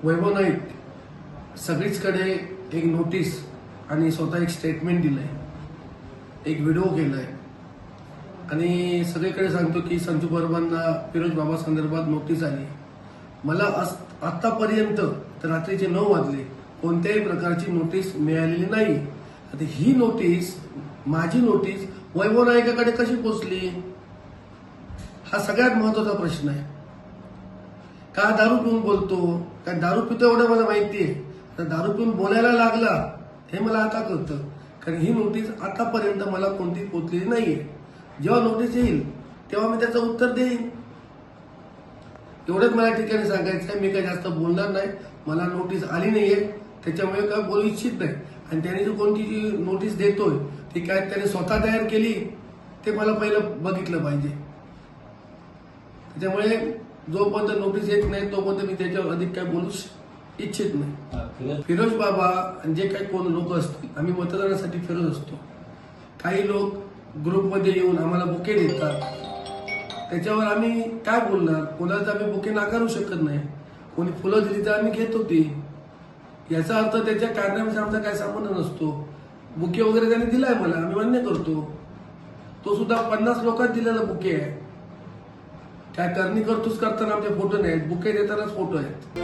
वैभव नाईक सगळीचकडे एक नोटीस आणि स्वतः एक स्टेटमेंट दिलंय, एक व्हिडिओ केलाय आणि सगळीकडे सांगतो की संजू परबांना फिरोज बाबा संदर्भात नोटीस आली. मला आतापर्यंत रात्रीचे 9 वाजले कोणत्याही प्रकारची नोटीस मिळालेली नाही. आता ही नोटीस, माझी नोटीस वैभव नाईकाकडे कशी पोहोचली, हा सगळ्यात महत्वाचा प्रश्न आहे. का दारू पिऊन बोलतो, काय दारू पितो एवढं मला माहिती आहे. तर दारू पिऊन बोलायला लागला हे मला आता कळतं, कारण ही नोटीस आतापर्यंत मला कोणतीच पोचलेली नाहीये. जेव्हा नोटीस येईल तेव्हा मी त्याचं उत्तर देईन. एवढंच मला ठिकाणी सांगायचं आहे. मी काही जास्त बोलणार नाही. मला नोटीस आली नाहीये, त्याच्यामुळे काय बोलू इच्छित नाही. आणि त्याने जो कोणती जी नोटीस देतोय ती काय त्याने स्वतः तयार केली ते मला पहिलं बघितलं पाहिजे. त्याच्यामुळे जोपर्यंत नोटीस येत नाही तोपर्यंत मी त्याच्यावर अधिक काय बोलू इच्छित नाही. फिरोज बाबा आणि जे काही कोण लोक असतील, आम्ही मतदानासाठी फिरत असतो. काही लोक ग्रुपमध्ये येऊन आम्हाला बुके देतात, त्याच्यावर आम्ही काय बोलणार. कोणाला आम्ही बुके नाकारू शकत नाही. कोणी फुलं दिली तर आम्ही घेत होती, याचा अर्थ त्याच्या कारणाशी आमचा काय संबंध नसतो. बुके वगैरे त्याने दिलाय मला, आम्ही मान्य करतो. तो सुद्धा 50 लोकांत दिलेला बुके आहे. काय करणी करतोच करताना आमचे फोटो नाहीत, बुके देतानाच फोटो आहेत.